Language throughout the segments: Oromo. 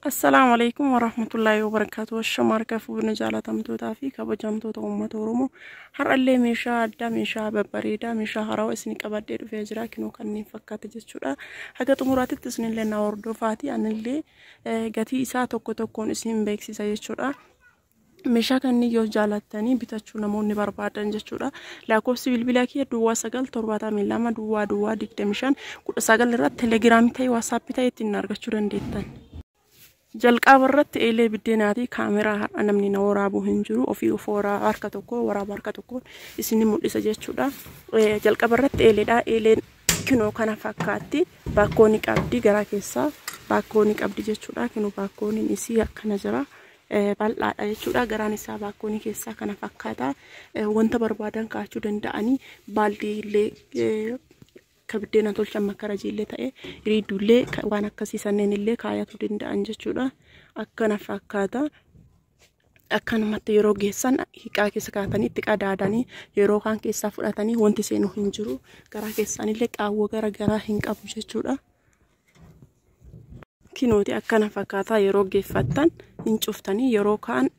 السلام عليكم ورحمة الله وبركاته. والشمار كفو نجالة تمتوتا في كبجمتو أمة ورمو هر اللي ميشا دا ميشا ببريدا ميشا هراو اسني كبدير في أجرا كنو كني فكات جسورا حاجة تمرات تسنين لنا وردو فاتي أن اللي قتي إسا توكون اسم بيكسي سيجسورا ميشا كني يو جالتاني بتاچو نموني بربادن جسورا لاكو سيبيل بلاكي دوا ساقل ترباتا من لما دوا ديكتمشان كود ساقل رات تليجرامي تاي واساب تاي تنارغچورن ديتان jalqaba irratti eelee biddeenaatii kaameraa namni na waraabu hin jiru ofii ufoora harka tokko waraaba harka tokko isin mul'isa jechuudha. Jalqaba irratti eeleedha. Eeleen kinoo kana fakkaatti baakkooni qabdi gara keessaa baakkooni qabdi jechuudha. Kinoo baakkooni isii akkana jira bal'aadha jechuudha. Garaan isaa baakkooni keessaa kana fakkaata. Wanta barbaadan kaachuu danda'anii baaldii illee kabiddeena tolchan makarajii illee ta'e riidullee waan akkasii sanneen illee kaayatu danda'an jechuudha. Akkana fakkaata. Akkanumatti yeroo geessan hiiqaa keessa kaatanii itti qadaadanii yeroo kaan keessaa fudhatanii wanti seenuu hin jiru. Garaa keessaan illee qaawwa garaa hin qabu jechuudha. Kinooti akkana fakkaata yeroo geeffattan hin cuftanii yeroo kaan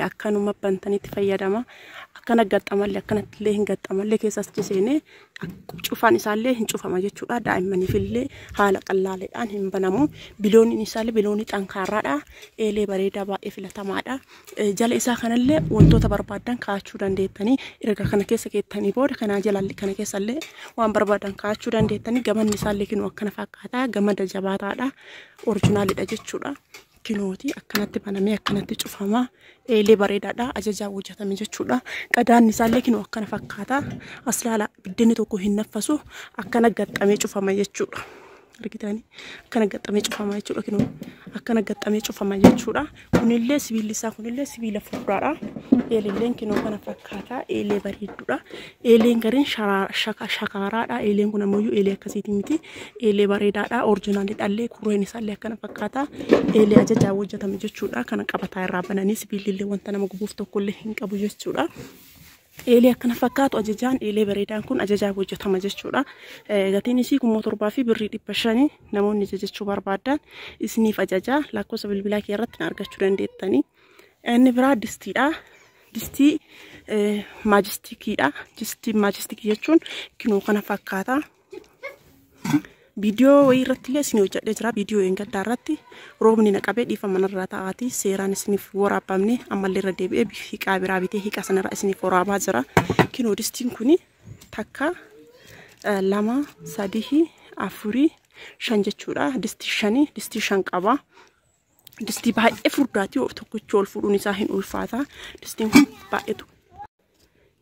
akkanuma bantanitti fayyadama. Akkana gaxxamallee akkanatti illee hin gaxxamallee keessas jiseenee cufaan isaallee hin cufama jechuudha. Daa'immaniif illee haala qallaaleedhaan hin banamu. Bilooniin isaallee biloonii xankaarraadha. Eelee bareedaa baay'ee filatamaadha. Jala isaa kanallee wantoota barbaadan kaachuu dandeettanii erga kana keessa keettanii booda kana jalallee kana keessallee waan barbaadan kaachuu dandeettanii gamanni isaallee kinoo akkana fakkaata. Gamada jabaataadha. Orjinaalidha jechuudha. Kinooti akkanatti banamee akkanatti cufama. Eelee bareedaadha. Ajajaa hojjetame jechuudha. Qadaanni isaallee kinoo akkana fakkaata. Aslaala biddeenni tokko hin naffasu akkana gaxxamee cufama jechuudha. Argitanii akkana gaxxamee cufama jechuudha. Kinoo akkana gaxxamee cufama jechuudha. Kunillee sibiilli isaa kunillee sibiila furdaadha. Eeleen kinoo kana fakkaata. Eelee bareedduudha. Eeleen gariin shakaaraadha. Eeleen kun ammoo eelee akkasiiti miti. Eelee bareedaadha. Orjinaalidha illee kureen isaallee akkana fakkaata. Eelee ajajaa hojjetame jechuudha. Kana qabataa irraa bananii sibiilillee wanta nama gubuuf tokkollee hin qabu jechuudha. Eelee akkana fakkaatu ajajaan eelee bareedaan kun ajajaa hojjetama jechuudha. Gatiin isii 7,000 fi birrii 500 namoonni jajachuu barbaadan isiniif ajajaa lakkoofsa bilbilaa kee irratti argachuu dandeettanii. Inni biraa distiidha. Distii maajistikiidha. Distii maajistikii jechuun kinoo kana fakkaata. Video irratti illee isin hojjedhee jira. Video engaddaa irratti roobni naqabee dhiifama irraa ta'aati seeraan isiniif waraabamne ammallee irra deebi'ee hiiqaa biraa bitee hiiqaa sanarra isiniif waraabaa jira. Kinoo distiin kuni takka 2 3 4 5 jechuudha. Distii 5 qaba. Distii baay'ee furdaati tokkichi ol fuudhuun isaa hin ulfaata. Distiin kun baay'eetu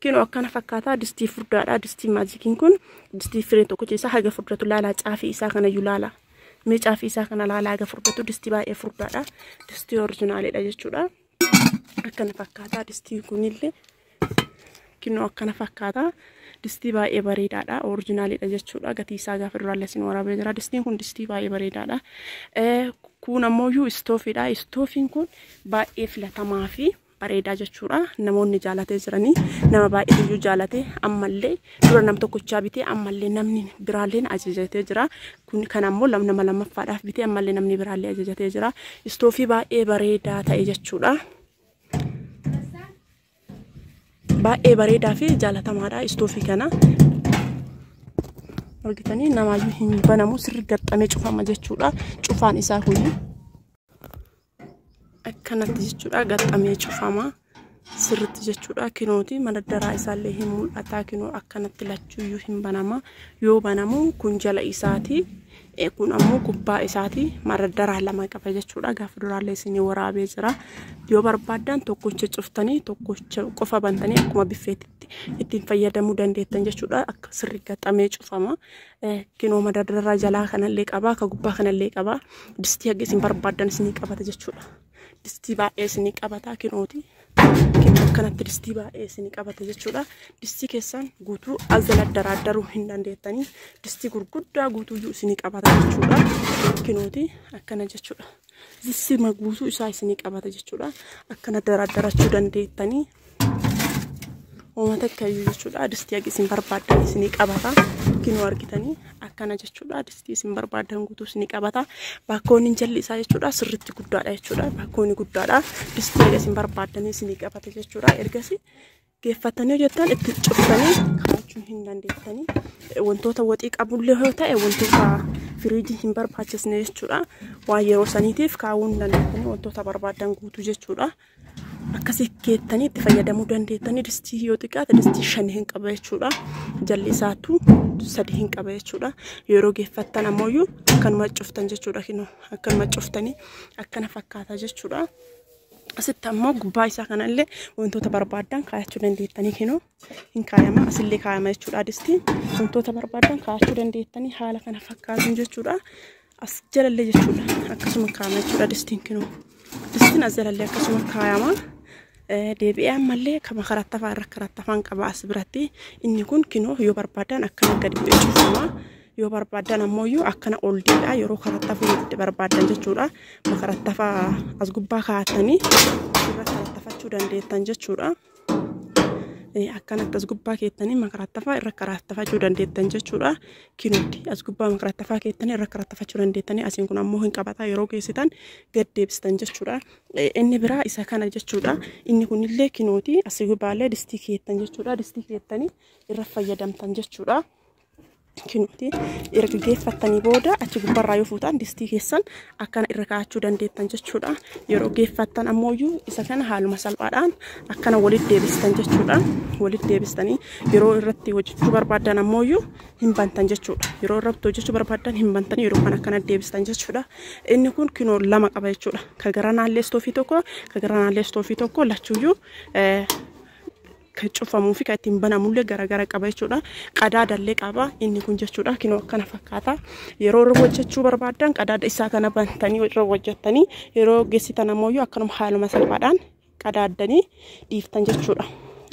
kinoo akkana fakkaata. Distii furdaadha. Distii maajikiin kun distii fireen tokko keessaa haga furdatu laala caafii isaa kana yulaala. Mee caafii isaa kana laala haga furdatu distii baay'ee furdaadha. Distii orjinaalidha jechuudha. Akkana fakkaata. Distii kunillee kinoo akkana fakkaata. Distii baay'ee bareedaadha. Orjinaalidha jechuudha. Gatii isaa gaafa duraallee isin waraabee jira. Distiin kun distii baay'ee bareedaadha. Kun ammoo istoofiidha. Istoofiin kun baay'ee filatamaa fi bareedaa jechuudha. Namoonni jaalatee jiranii nama baay'ee jaalatee ammallee dura nam tokkochaa bitee ammallee namni biraalleen ajajatee jira. Kun kan ammoo nama lammaffaadhaaf bitee ammallee namni biraallee ajajatee jira. Istoofii baay'ee bareedaa ta'e jechuudha. Baay'ee bareedaa fi jaalatamaadha istoofii kana. Argitanii namaayyuu hin banamu sirri gaxxamee cufama jechuudha. Cufaan isaa kuni akkanatti jechuudha. Gaxxamee cufama sirritti jechuudha. Kinooti madaddaraa isaallee hin mul'ata. Kinoo akkanatti lachuuyyuu hin banama. Yoo banamu kun jala isaati. Kun ammoo gubbaa isaati. Madaddaraa lama qaba jechuudha. Gaafa duraallee isin waraabee jira. Yoo barbaadan tokkocha cuftanii tokkocha qofa bantanii akkuma biffeetti ittiin fayyadamuu dandeettan jechuudha. Akka sirri gaxxamee cufama. Kinoo madaddaraa jalaa kanallee qaba. Ka gubbaa kanallee qaba. Distii hanga isin barbaadan isin qabata jechuudha. Distii baay'ee isin qabata kinooti. Kinoo akkanatti distii baay'ee isin qabata jechuudha. Distii keessan guutuu azala daraaddaruu hin dandeettanii. Distii gurguddaa guutuuyyuu isin qabata jechuudha. Kinooti akkana jechuudha. Distii guutuu isaa isin qabata jechuudha. Akkana daraaddarachuu dandeettanii. Uummata kayyuu jechuudha. Distii hanga isin barbaadan isin qabata. Kinoo argitanii akkana jechuudha. Distii isin barbaadan guutuu isin qabata. Baakkoon jalli isaa jechuudha sirriitti guddaadha jechuudha. Baakkoon guddaadha. Distii isin barbaadan isin qabata jechuudha. Ergasii geeffatanii hojjetan itti cuftanii kaa'achuun hin dandeettanii. Wantoota waxii qabullee yoo ta'e wantoota firiijii hin barbaachisne jechuudha. Waan yeroo saniitiif kaa'uu hin dandeettanii wantoota barbaadan guutuu jechuudha. Akkasii keettanii itti fayyadamuu dandeettanii. Distii yoo xiqqaate distii 5 hin qaba jechuudha. Jalli isaatu 3 hin qaba jechuudha. Yeroo geeffattan ammoo akkanuma cuftan jechuudha. Kinoo akkanuma cuftanii akkana fakkaata jechuudha. Asitti ammoo gubbaa isaa kanallee wantoota barbaadan kaa'achuu dandeettanii. Kinoo hin kaayama asillee kaayama jechuudha. Distii wantoota barbaadan kaa'achuu dandeettanii haala kana fakkaatu jechuudha. As jalallee jechuudha akkasuma kaayama jechuudha. Distiin kinoo distiin as jalallee akkasuma kaayama. Deebi'ee ammallee kama karattafaa irra karattafaan qaba as biratti. Inni kun kinoo yoo barbaadan akkana gadi beeksifama. Yoo barbaadan ammoo akkana ol deebi'a yeroo karattafuu barbaadan jechuudha. Makarattafaa as gubbaa kaa'atanii irra karattafachuu dandeettan jechuudha. Akkana as gubbaa keettanii makarattafaa irra karattafachuu dandeettan jechuudha. Kinuuti as gubbaa makarattafaa keettanii irra karattafachuu dandeettanii. Asiin kun ammoo hin qabata yeroo geessitan gad deebistan jechuudha. Inni biraa isa kana jechuudha. Inni kunillee kinuuti asii gubbaallee distii keettan jechuudha. Distii keettanii irra fayyadamtan jechuudha. Kinuuti erga geeffattanii booda achi gubbarraa yoo fuutan distii keessan akkana irra kaa'achuu dandeettan jechuudha. Yeroo geeffattan ammoo isa kana haaluma salphaadhaan akkana walitti deebistan jechuudha. Walitti deebistanii yeroo irratti hojjechuu barbaadan ammoo hin bantan jechuudha. Yeroo irratti hojjechuu barbaadan hin bantanii yeroo kana akkana deebistan jechuudha. Inni kun kinoo 2 qaba jechuudha. Ka garanaallee istoofii tokko, ka garanaallee istoofii tokko lachuuyyuu cufamuu fi kan ittiin banamullee garagara qaba jechuudha. Qadaadallee qaba inni kun jechuudha. Kinoo akkana fakkaata. Yeroo irra hojjechuu barbaadan qadaada isaa kana bantanii irra hojjettanii yeroo geessitan ammoo akkanuma haaluma salphaadhaan qadaadanii dhiiftan jechuudha.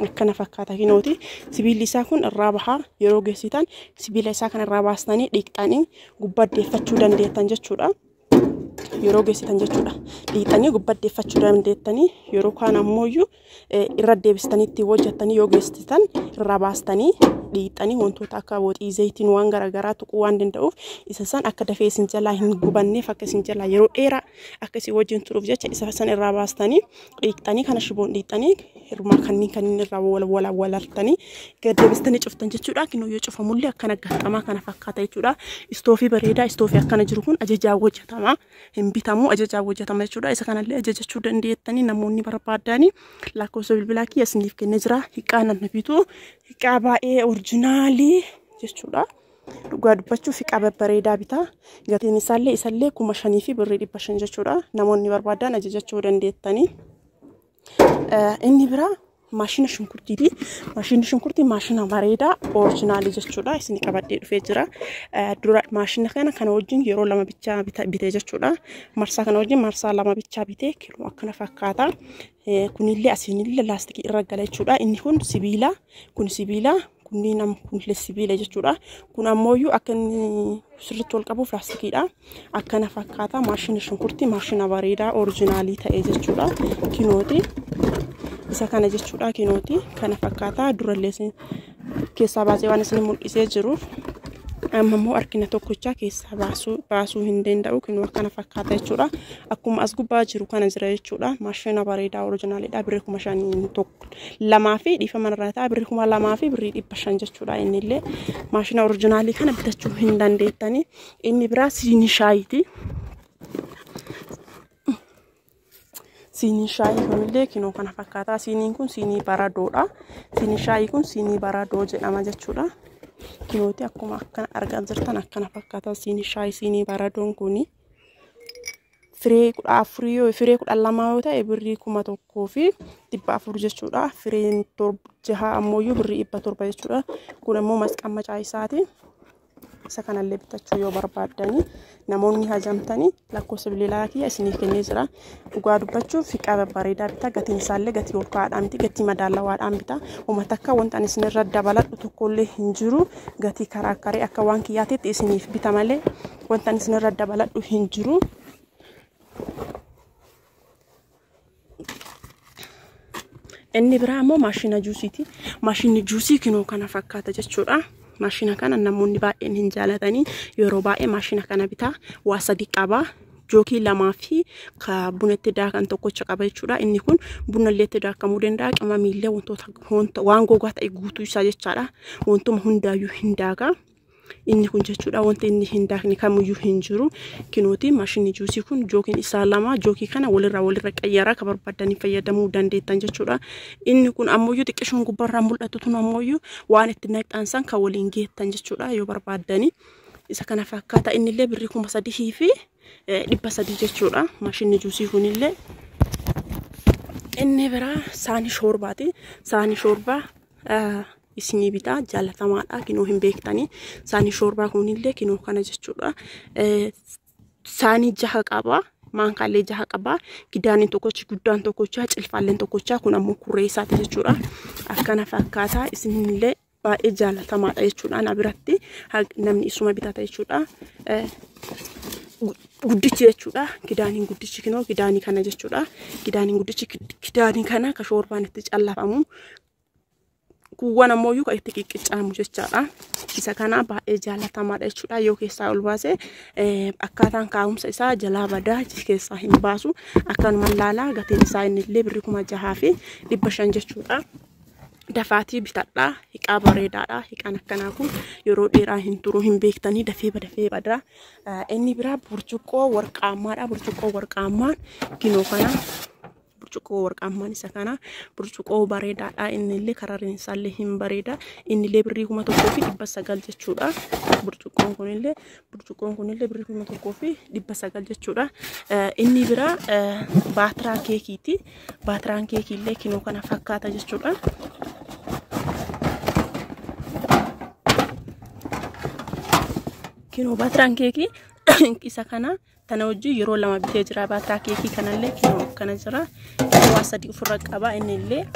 Akkana fakkaata kinooti. Sibiilli isaa kun irraa bahaa yeroo geessitan sibiila isaa kana irraa baastanii dhiqxanii gubbaddeeffachuu dandeettan jechuudha. Yeroo geessitan jechuudha. Dhiqxanii gubbaddeeffachuu dandeettanii yeroo kaan ammoo irra deebistaniitti hojjettanii yoo geessitan irraa baastanii dhiqxanii wantoota akka woxii zayitiin waan garagaraa tuquu waan danda'uuf isa san akka dafee isin jalaa hin gubanneef akka isin jalaa yeroo dheeraa akka isin wajjin turuuf jecha isa san irraa baastanii dhiqxanii kana shiboon dhiqxanii hirmaa kanneen irraa walaltanii gad deebistanii cuftan jechuudha. Kinoo yoo cufamullee akkana gaxxamaa kana fakkaata jechuudha. Istoofii bareedaa istoofii akkana jiru kun ajajaa hojjetama. Hin bitamu ajajaa hojjetama jechuudha. Isa kanallee ajajachuu dandeettanii namoonni barbaadanii lakkoofsa bilbilaa kiyya isiniif kennee jira. Hiiqaa namni bitu hiiqaa baay'ee orjinaalii jechuudha. Dhugaa dubbachuuf hiiqaa babbareedaa bitaa. Gatiin isaallee 5,000 fi birrii 500 jechuudha. Namoonni barbaadan ajajachuu dandeettanii. Inni biraa maashina shunkurtiiti. Maashina shunkurtii maashina bareedaa orjinaalii jechuudha. Isin qabadhee dhufee jira. Dura maashina kana wajjin yeroo 2 bichaa bitee jechuudha. Marsaa kana wajjin marsaa 2 bichaa bitee kiloo akkana fakkaata. Kunillee asiinillee laastikii irra gala jechuudha. Inni kun sibiila. Kun sibiila. Kunniin kunillee sibiila jechuudha. Kun ammoo akka inni sirriitti wal qabuuf laastikiidha. Akkana fakkaata maashina shunkurtii maashina bareedaa orjinaalii ta'e jechuudha. Kinooti. Isa kana jechuudha kinooti kana fakkaata durallee keessaa baasee waan isin mul'isee jiruuf amma immoo arkina tokkocha keessaa baasuu hin danda'u. Kinoo akkana fakkaata jechuudha. Akkuma as gubbaa jiru kana jira jechuudha. Maashina bareedaa orjinaaliidha. Birrii 5,200 fi dhiifama irraa ta'a birrii 2,000 fi birrii 500 jechuudha. Innillee maashina orjinaalii kana bitachuu hin dandeettanii. Inni biraa siinii shaayiiti. Siinii shaayii kunillee kinoo kana fakkaata. Siiniin kun siinii baradoodha. Siinii shaayii kun siinii baradoo jedhama jechuudha. Kinooti akkuma akkana argaa jirtan akkana fakkaata. Siinii shaayii siinii baradoon kuni firee 14 yoo firee 12 yoo ta'e birrii 1,000 fi 400 jechuudha. Fireen 6 ammoo birrii 700 jechuudha. Kun ammoo masqamacaa isaati. Isa kanallee bitachuu yoo barbaadanii namoonni hajamtanii lakkoofsa bilbilaa kiyya isiniif kennee jira. Dhugaa dubbachuuf hiiqaa babbareedaa bitaa. Gatiin isaallee gatii ol ka'aadhaan miti gatii madaalawaadhaan bitaa. Uummata akka wanta ani isinirra dabaladhu tokkollee hin jiru. Gatii karaakkaree akka waan kiyyaatiitti isiniif bita malee wanta ani isinirra dabaladhu hin jiru. Inni biraa ammoo maashina juusiiti. Maashinni juusii kinoo kana fakkaata jechuudha. maashina kana namoonni baay'een hin jaalatanii yeroo baay'ee maashina kana bitaa waa sadi qaba. Jookii lamaa fi ka bunatti daakan tokkocha qaba jechuudha. Inni kun buna illee itti daakamuu danda'a. Qimamii illee wantoota waan gogaa ta'e guutuu isaa jechaadha. Wantuma hundaayyuu hin daaka. Inni kun jechuudha wanti inni hin daakne kamiyyuu hin jiru. Kinooti maashinni juusii kun jookiin isaa lama. Jookii kana walirra qayyaraa ka barbaadanii fayyadamuu dandeettan jechuudha. Inni kun ammoyyuu xiqqishoon gubbarraa mul'atu tun ammoyyuu waan itti naqxan san kan waliin geettan jechuudha yoo barbaadanii. Isa kana fakkaata inni illee birrii 3,000 fi 300 jechuudha. Maashinni juusii kun illee inni biraa saanii shoorbaati. Saanii shoorbaa isinii bitaa jaalatamaadha. Kinoo hin beektanii. Saanii shoorbaa kun illee kinoo kana jechuudha. Saanii 6 qaba. Maankaalee 6 qaba. Gidaaniin tokkochi guddaan tokkochaa cilfaalleen tokkochaa kun ammoo kurree isaati jechuudha. Akkana fakkaata isinillee baay'ee jaalatamaadha jechuudha. Na biratti namni isuma bitata jechuudha. Guddichi jechuudha. Gidaaniin guddichi kinoo gidaanii kana jechuudha. Gidaaniin guddichi gidaanii kana ka shoorbaan itti callafamu. Kuwwan ammoo ka itti qiqqicaamu jechaadha. Isa kana baay'ee jaalatamaadha jechuudha. Yoo keessaa ol baase akkaataan kaa'umsa isaa jalaa badaa keessaa hin baasu. Akkanuma laalaa gatiin isaa innillee birrii 6,000 fi 500 jechuudha. Dafaatii bitadhaa. Hiqaa bareedaadha. Hiqaan akkanaa kun yeroo dheeraa hin turu hin beektanii dafee bada. Inni biraa burcuqqoo warqaammaadha. Burcuqqoo warqaammaan kinoo kana burcuqqoo warqaammaan isa kana burcuqqoo bareedaadha. Inni illee karareen isaallee hin bareeda. Inni illee birrii 1,900 jechuudha. Burcuqqoon kun illee birrii 1,900 jechuudha. Inni biraa baatiraa keekiiti. Baatiraan keekii illee kinoo kana fakkaata jechuudha. Kinoo baatiraan keekii isa kana tana wajjin yeroo lama bitee jira. Baatiraa keekii kanallee kinoo akkana jira. Waa 3 ofirra qaba. Inni illee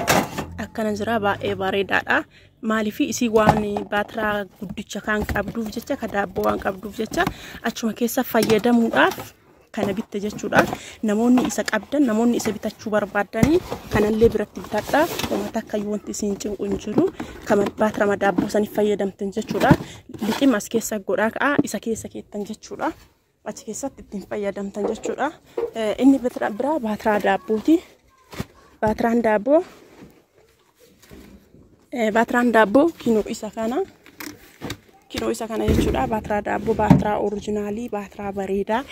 akkana jira baay'ee bareedaadha. Maaliif isii waan baatiraa guddicha kan qabduuf jecha ka daabboo waan qabduuf jecha achuma keessa fayyadamuudhaaf kana bitte jechuudha. Namoonni isa qabdan namoonni isa bitachuu barbaadanii kanallee biratti bitadha. Uummata akkayyuu wanti isin cinqu hin jiru. Kama baatira daabboo saniif fayyadamtan jechuudha. Liqima as keessa godhaa isa keessa keettan jechuudha. Achi keessatti ittiin fayyadamtan jechuudha. Inni biraa baatiraa daabbooti. Baatiraan daabboo kinoo isa kana jechuudha. Baatiraa daabboo baatiraa oriijinaalii baatiraa bareedaa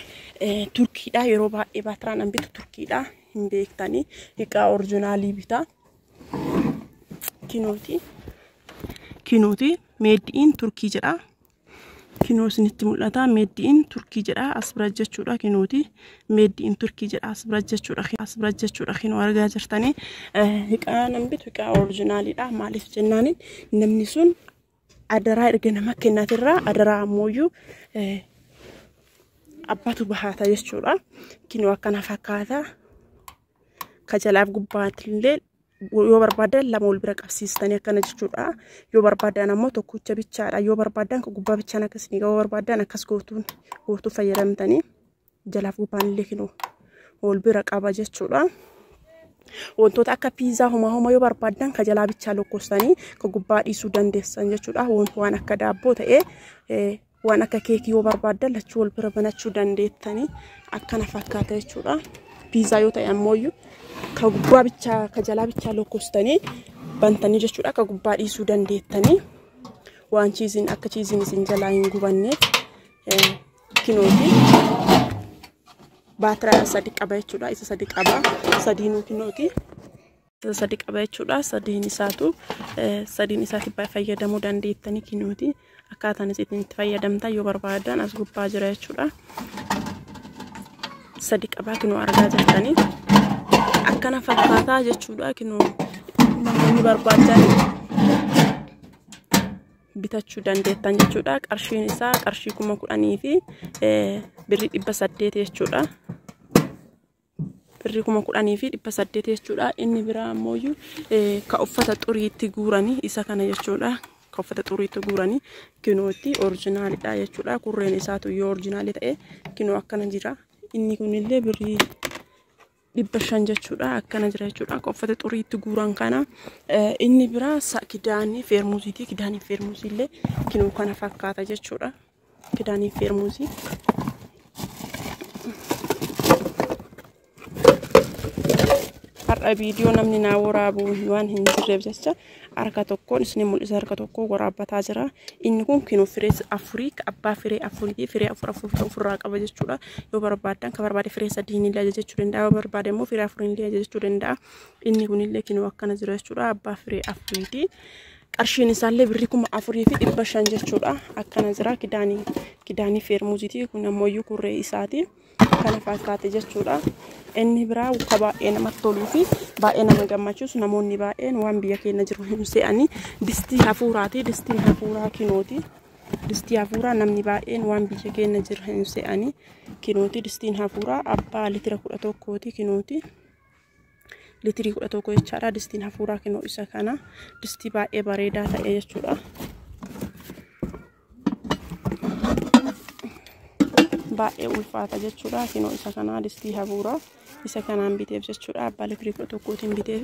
Turkiidha. Yeroo baay'ee baatiraan an bitu Turkiidha. Hin beektanii hiqaa oriijinaalii bitaa. Kinooti made in Turkii jedha. Kinoo isinitti mul'ata made in Turkii jedha. As bira jechuudha kinooti made in Turkii jedha. As bira jechuudha kinoo argaa jirtanii. Hiqaan an bitu hiqaa oriijinaaliidha. Maaliif jennaan namni sun adaraa erga nama kennatirraa adaraa ammoyyuu abbatu bahaata jechuudha. Kinoo akkana fakkaata. Ka jalaaf gubbaatillee yoo barbaadan lama wal bira qabsiistanii akkana jechuudha. Yoo barbaadan ammoo tokkocha bichaadha. Yoo barbaadan ka gubbaa bichaan akkasii yoo barbaadan akkas gootuu fayyadamtanii jalaaf gubbaanillee kinoo wal bira qaba jechuudha. Wantoota akka piizaa homa yoo barbaadan ka jalaa bichaa lokkoostanii ka gubbaa dhiisuu dandeessan jechuudha. Waan akka daabboo ta'ee waan akka keekii yoo barbaadan lachuu wal bira banachuu dandeettanii akkana fakkaata jechuudha. Piizaa yoo ta'e ammoo ka gubbaa bichaa ka jalaa bichaa lokkoostanii bantanii jechuudha. Ka gubbaa dhiisuu dandeettanii waan chiiziin akka chiiziin isin jalaa hin gubanneef kinooti. Baatiraa 3 qaba jechuudha. Isa 3 qaba. Sadiinuu kinooti. Isa 3 qaba jechuudha. Sadiin isaati fayyadamuu dandeettanii kinooti. Akkaataan isin fayyadamtan yoo barbaadan as gubbaa jira jechuudha. 3 qaba kinoo argaa jirtanii. Akkana fakkaataa jechuudha kinoo namoonni barbaadan bitachuu dandeettan jechuudha. Qarshiin isaa qarshii 10,000 fi birrii 800 jechuudha. Birrii 10,000 fi 800 jechuudha. Inni biraa ammoo ka uffata xuriitti guuranii isa kana jechuudha. Ka uffata xuriitti guuranii kinootti oriijinaalidha jechuudha. Kurreen isaatu yoo oriijinaalii ta'e kinoo akkana jira. Inni kunillee birrii 500 jechuudha. Akkana jira jechuudha. Qoffata xuriitti guuran kana inni biraa kidaanii feermuuziiti. Kidaanii feermuuzii illee kinoo kana fakkaata jechuudha. Kidaanii feermuuzii har'a viidiyoo namni naa waraabu waan hin jirreef jecha harka tokkoon isin mul'isa harka tokko waraabbataa jira. Inni kun kinoo firee afurii abbaa firee afurii firee afur ofirraa qaba jechuudha. Yoo barbaadan ka barbaade firee 3 illee ajajachuu danda'a. Yoo barbaade immoo firee 4 illee ajajachuu danda'a. Inni kun illee kinoo akkana jira jechuudha. Abbaa firee afuriiti. Qarshiin isaallee birrii 4,500 jechuudha. Akkana jira kidaanii feermuuziiti. Kun ammoo kurree isaati. Kana fakkaate jechuudha. Inni biraa ka baay'ee namatti toluu fi baay'ee nama gammachiisu namoonni baay'een waan biyya keenya jiru hin se'anii distii hafuuraati. Distiin hafuuraa kinooti. Distii hafuuraa namni baay'een waan biyya keenya jiru hin se'anii kinooti. Distiin hafuuraa abbaa litira 11ti kinooti. Litirii 11 jechaadha. Distiin hafuuraa kinoo isa kana distii baay'ee bareedaa ta'e jechuudha. Baay'ee ulfaata jechuudha. Kinoo isa kana distii hafuuraa isa kanaan biteef jechuudha. Abbaa litirii 11tiin biteef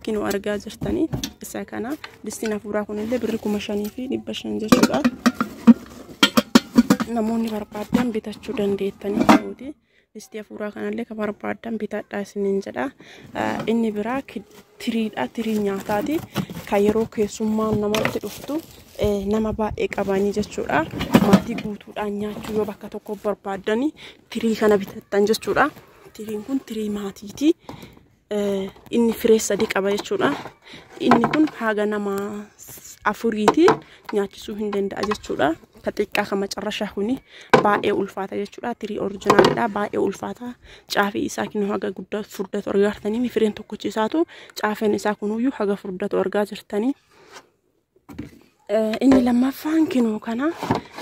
kinoo argaa jirtanii isa kana distiin hafuuraa kunillee birrii 5,500 jechuudha. Namoonni barbaadan bitachuu dandeettanii kinooti. Distii hafuuraa kanallee ka barbaadan bitadhaa isiniin jedha. Inni biraa tiriidha. Tirii nyaataati. Ka yeroo keessummaan namatti dhuftu nama baay'ee qabanii jechuudha. Maatii guutuudhaan nyaachuu yoo bakka tokko barbaadanii tirii kana bitattan jechuudha. Tiriin kun tirii maatiiti. Inni firee 3 qaba jechuudha. Inni kun haga nama 4ti nyaachisuu hin danda'a jechuudha. Xiqqaa kama carrashaa kuni baay'ee ulfaata jechuudha. Tirii oriijinaalidha. Baay'ee ulfaata. Caafii isaa kinoo haga guddaa furdatu argaartanii fireen tokkochi isaatu caafeen isaa kunuyyuu haga furdatu argaa jirtanii. Inni lammaffaan kinoo kana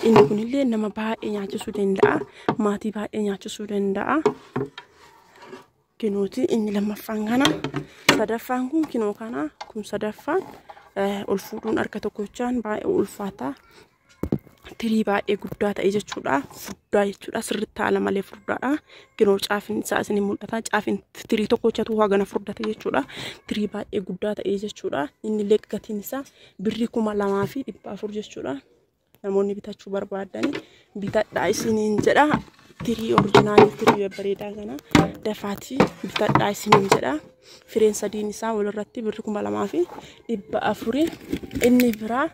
inni kunillee nama baay'ee nyaachisuu danda'a. Maatii baay'ee nyaachisuu danda'a. Kinooti inni lammaffaan kana. Sadaffaan kun kinoo kana kun sadaffaan ol fuudhuun harka tokkochaan baay'ee ulfaata. Tirii baay'ee guddaa ta'e jechuudha. Furdaa jechuudha. Sirriitti haala malee furdaadha. Kinoo caafin isaa isin mul'ata. Caafin tirii tokkochatu hagana furdate jechuudha. Tirii baay'ee guddaa ta'e jechuudha. Inni illee gatiin isaa birrii 2,400 jechuudha. Namoonni bitachuu barbaadanii bitadhaa isiniin jedha. Tirii oriijinaalii tirii bareedaa kana dafaatii bitadhaa isiniin jedha. Fireen 3 isaa walirratti birrii 2,400. Inni biraa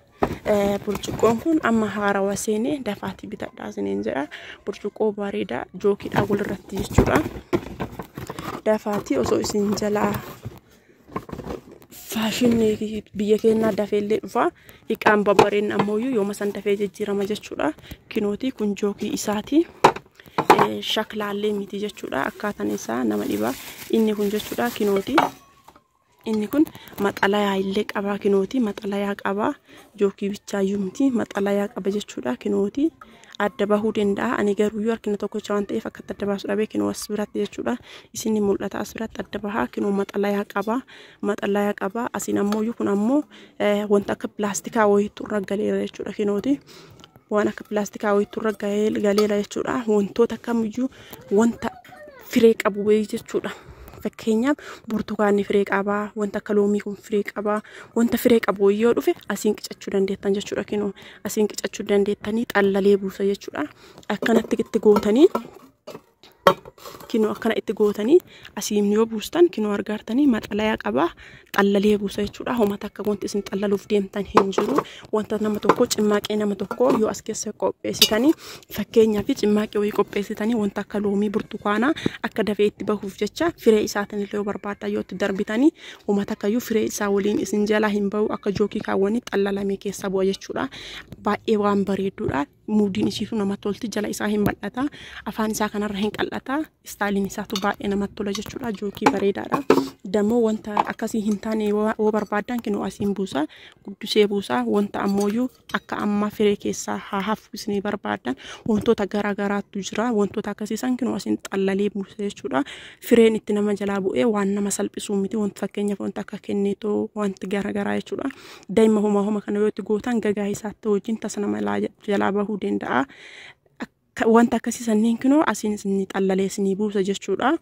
burcuqqoon kun amma haarawaa seenee dafaatii bitadhaa isiniin jedha. Burcuqqoo bareedaa jookiidhaa walirratti jechuudha. Dafaatii osoo isin jalaa faashinii biyya keenyaa dafeellee dhufa. Hiqaan babbareen ammoo yooma san dafee jijjiirama jechuudha. Kinooti kun jookii isaati. Shaklaallee miti jechuudha. Akkaataan isaa nama dhibaa. Inni kun jechuudha kinooti. Inni kun maxalayaa illee qaba kinooti. Maxalayaa qaba. Jookii bichaayyuu miti maxalayaa qaba jechuudha kinooti. Adda bahuu danda'a. Ani garuu yoo harkina tokkocha waan ta'eef akka adda baasuu dhabe kinoo as biratti jechuudha. Isin mul'ata as biratti adda bahaa kinoo maxalayaa qaba. Maxalayaa qaba. Asin ammoo kun ammoo wanta akka pilaastikaa wayiitu irra galeera jechuudha kinooti. Waan akka pilaastikaa wayiitu irra galeera jechuudha. Wantoota kamiyyuu wanta firee qabu wayii jechuudha. Fakkeenyaaf burtukaanni firee qabaa, wanta akka loomii kun firee qabaa, wanta firee qabu yoo dhufe asiin qicachuu dandeettan jechuudha kinoo. Asiin qicachuu dandeettanii xallalee buusa jechuudha. Akkanatti itti gootanii kinoo akkana itti gootanii asiin yoo buustan kinoo argaartanii maxalayaa qabaa xallalee buusa jechuudha. Homa takka wanti isin xallaluuf deemtan hin jiru. Wanta nama tokko cimmaaqee nama tokko yoo as keessa qopheessitanii fakkeenyaaf cimmaaqee wayii qopheessitanii wanta akka loomii burtukaanaa akka dafee itti bahuuf jecha firee isaatiin illee yoo barbaadan yoo itti darbitanii homa takkayyuu firee isaa waliin isin jalaa hin bahu akka jookii kaawwanii xallalamee keessa bu'a jechuudha. Baay'ee waan bareeduudha. Muudiin isiitu namatti tolti. Jala isaa hin bal'ata. Afaan isaa kanarra hin qal'ata. Istaaliin isaatu baay'ee namatti tola jechuudha. Jookii bareedaadha. Dammoo wanta akkasii hin taane yoo barbaadan kinoo asiin buusa. Guddisee buusa. Wanta ammooyyuu akka amma firee keessaa haa hafu isin barbaadan wantoota garaagaraatu jira. Wantoota akkasiisan kinoo asiin xallalee buusa jechuudha. Fireen itti nama jalaa bu'ee waan nama salphisuu miti. Wanta fakkeenyaaf wanta akka kenneetoo wanti garaagaraa jechuudha. Daa'ima homa kana yoo itti gootan gagaa isaatti wajjin tasa nama jalaa bahuu danda'a. Wanta akkasii sanniin kinoo asiin isin xallalee isin buusa jechuudha.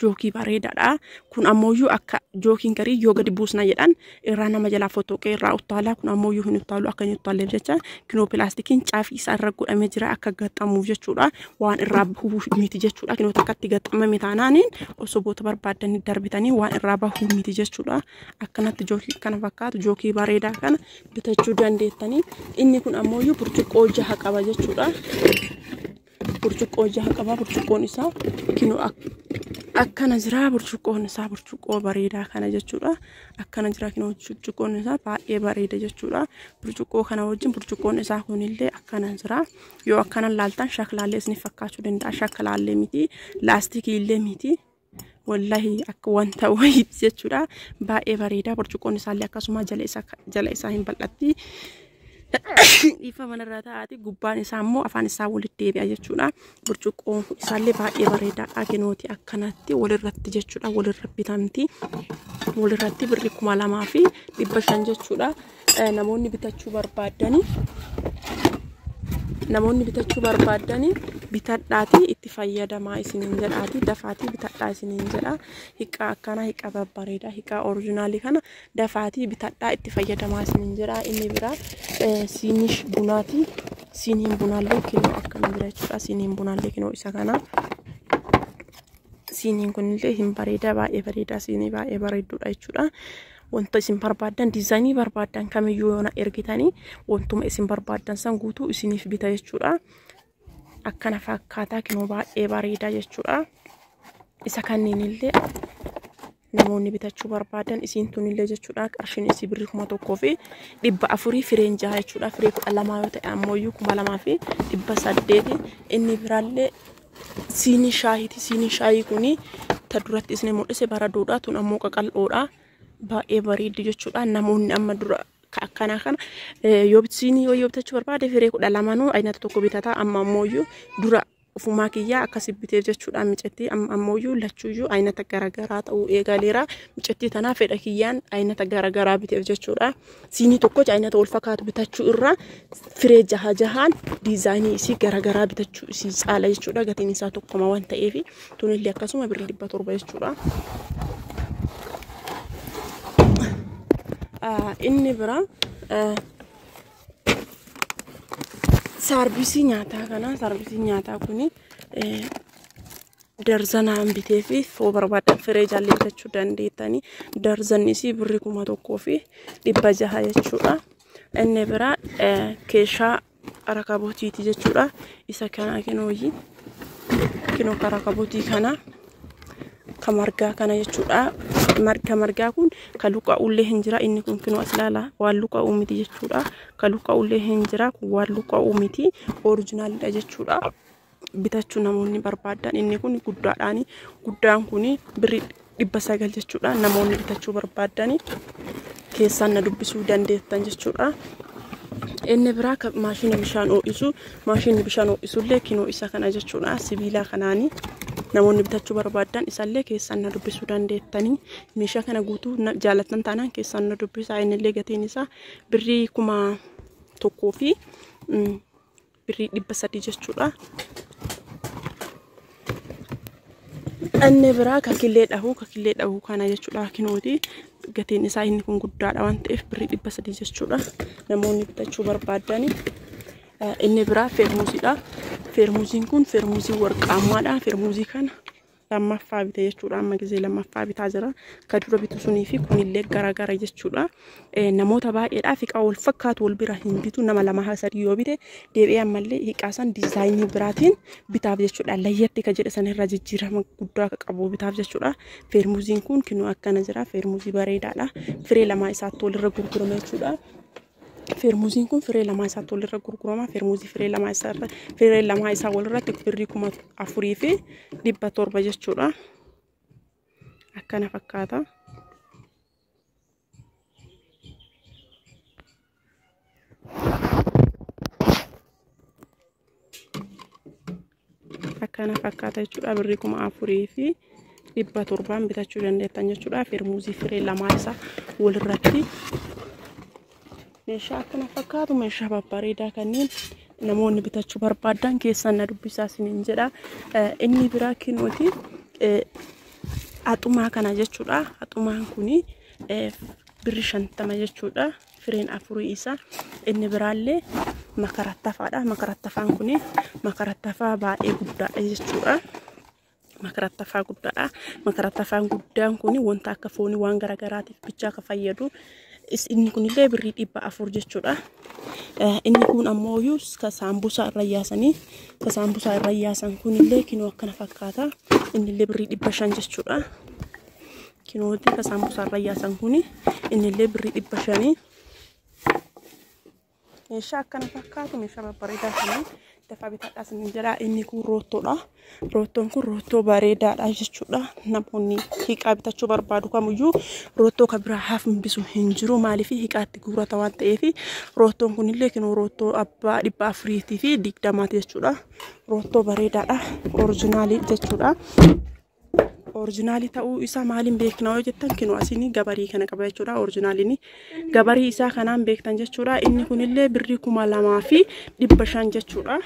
jookii bareedaadha. Kun ammoo akka jookiin garii yoo gadi buusna jedhan irraa nama jalaa fotoqee irraa uttaala. Kun ammoo hin uttaalu akka hin uttaalleef jecha kinoo pilaastikiin caafii isaa irra godhamee jira akka gaxxamuuf jechuudha. Waan irraa bahuu miti jechuudha. Kinoo takkatti gaxxamame taanaaniin osoo boota barbaadanii darbitanii waan irraa bahuu miti jechuudha. Akkanatti jookii kana fakkaatu jookii bareedaa kana bitachuu dandeettanii. Inni kun ammoo burcuqqoo jaha qaba jechuudha. Burcuqqoo jaha qaba. Burcuqqoon isaa kinoo akkana jira. Burcuqqoon isaa burcuqqoo bareedaa kana jechuudha. Akkana jira kinoo burcuqqoon isaa baay'ee bareeda jechuudha. Burcuqqoo kana wajjin burcuqqoon isaa kunillee akkana jira. Yoo akkana laaltan shaklaallee isin fakkaachuu danda'a. Shaklaallee miti, laastikii illee miti. Wallahi akka wanta wayii jechuudha. Baay'ee bareeda. Burcuqqoon isaallee akkasuma jala isaa hin bal'atti. Ifa manarraa taa'ati gubbaan isaa immoo afaan isaa walitti deebi'a jechuudha. Burcuqqoon isaallee baay'ee bareedaadha. Kinooti akkanatti walirratti jechuudha. Walirra bitamti. Walirratti birri 2,500 jechuudha. Namoonni bitachuu barbaadanii bitadhaati itti fayyadamaa isiniin jedhaati. Dafaatii bitadhaa isiniin jedha. Hiiqaa akkana hiiqaa babbareedaa hiiqaa oriijinaalii kana dafaatii bitadhaa itti fayyadamaa isiniin jedha. Inni biraa siinish bunaati. Siiniin bunaallee kinoo akkana jira jechuudha. Siiniin bunaallee kinoo isa kana. Siiniin kunillee hin bareeda baay'ee bareeda. Siinii baay'ee bareedduudha jechuudha. Wanta isin barbaadan diizaayinii barbaadan kamiyyuu yoo ergitanii wantuma isin barbaadan san guutuu isiniif bita jechuudha. Akkana fakkaataa kinoo baay'ee bareeda jechuudha. Isa kanneenillee namoonni bitachuu barbaadan isin tunillee jechuudha. Qarshiin isii birrii 1,400 fireen jaha jechuudha. Firee 12 yoo ta'e ammoo 2,800. Inni biraallee siinii shaayiiti. Siinii shaayii kuni ta duratti isin mul'ise baradoodha. Tun ammoo qaqal'oodha. Baay'ee bareeddi jechuudha. Namoonni amma dura akkana kana yoo bitachuu barbaade firee 12 aynata tokko bitata. Amma ammoo dura ufumaa kiyyaa akkasii biteef jechuudha. Micetti ammoo lachuuyyuu aynata garagaraa ta'uu eegaleera. Micetti tanaaf fedha kiyyaan aynata garagaraa biteef jechuudha. Siinii tokko aynata wal fakkaatu bitachuu irraa firee jahaan diizaayinii isii garagaraa bitachuu isii caala jechuudha. Gatiin isaa tokkoma waan ta'eef tunillee akkasuma birrii 700 jechuudha. Inni bira saarbisii nyaataa kana. Saarbisii nyaataa kuni darzanaan bitee fi foo barbaadan firee jaallee bitachuu dandeettanii. Darzanni isii birrii 1,600 jechuudha. Inni bira keeshaa rakabotiiti jechuudha. Isa kana kinooyi kinoo rakabotii kana kamargaa kana jechuudha. Margaa kun kaluqa ullee hin jira. Inni kun kinoo aslaala waan luqa uumiti jechuudha. Kaluqa ullee hin jira. Waan luqa uumiti oriijinaalidha jechuudha. Bitachuu namoonni barbaadan inni kun guddaadhaani. Guddaan kun birrii 900 jechuudha. Namoonni bitachuu barbaadan keessaan na dubbisuu dandeettan jechuudha. Inni biraa maashina bishaan ho'isu. Maashinni bishaan ho'isullee kinoo isa kana jechuudha. Sibiila kanaani. Namoonni bitachuu barbaadan isallee keessaan na dubbisuu dandeettanii. Meeshaa kana guutuu jaalatan taanaan keessaan na dubbisaa. Innillee gatiin isaa birrii 1,000 fi birrii 300 jechuudha. Inni biraa kakillee dhahuu kana jechuudha. Kinooti gatiin isaa inni kun guddaadha waan ta'eef birrii 300 jechuudha. Namoonni bitachuu barbaadan. Inni biraa feermuuziidha. Feermuuziin kun feermuuzii warqaamaadha. Feermuuzii kana lammaffaa bite jechuudha. Amma gisee lammaffaa bitaa jira. Ka dura bitu sunii fi kunillee garagara jechuudha. Namoota baay'eedhaaf hiiqaa wal fakkaatu wal bira hin bitu. Nama 2-3 yoo bite deebi'ee ammallee hiiqaa san diizaayinii biraatiin bitaaf jechuudha. Layyatti ka jedhe sanirra jijjiirama guddaa qabu bitaaf jechuudha. Feermuuziin kun kinoo akkana jira. Feermuuzii bareedaadha. Firee 2 isaatti walirra gurgurama jechuudha. Feermuuziin kun firee 2 isaatti walirra gurgurama. Feermuuzii firee 2 isaa walirratti birrii 4,700 jechuudha. Akkana fakkaata. Akkana fakkaata jechuudha. Birrii 4,700 bitachuu dandeettan jechuudha. Feermuuzii firee 2 isaa walirratti. Meeshaa akkana fakkaatu meeshaa babbareedaa kanneen namoonni bitachuu barbaadan keessaan na dubbisaa isiniin jedha. Inni biraa kinooti Axumaa kana jechuudha. Axumaan kuni birri 50 jechuudha. Fireen afurii isa inni biraallee makarattafaadha. Makarattafaan kuni makarattafaa baay'ee guddaadha jechuudha. Makarattafaa guddaadha. Makarattafaan guddaan kuni wanta akka foonii waan garagaraatiif bichaa ka fayyadu. Inni kunillee birrii 400 jechuudha. Inni kun ammoo ka saambusaa irra yaasanii ka saambusaa irra yaasan kunillee kinoo akkana fakkaata. Innillee birrii 500 jechuudha. Kinooti ka saambusaa irra yaasan kuni innillee birrii 500. Meeshaa akkana fakkaatu meeshaa babbareedaa kana dafaa bitaadhaas ni jira. Inni kun roottoodha. Roottoon kun roottoo bareedaadha jechuudha. Namoonni hiiqaa bitachuu barbaadu kamiyyuu roottoo ka biraa hafambisu hin jiru. Maaliif hiiqaatti guurata waan ta'eef roottoon kunillee kinoo roottoo abbaa 400 fi 20 jechuudha. Roottoo bareedaadha. Oriijinaalii jechuudha. Oriijinaalii ta'uu isaa maaliin beekna yoo jettan kinoo asini gabarii kana qaba jechuudha. Oriijinaaliin gabarii isaa kanaan beektan jechuudha. Inni kunillee birrii 2500 jechuudha.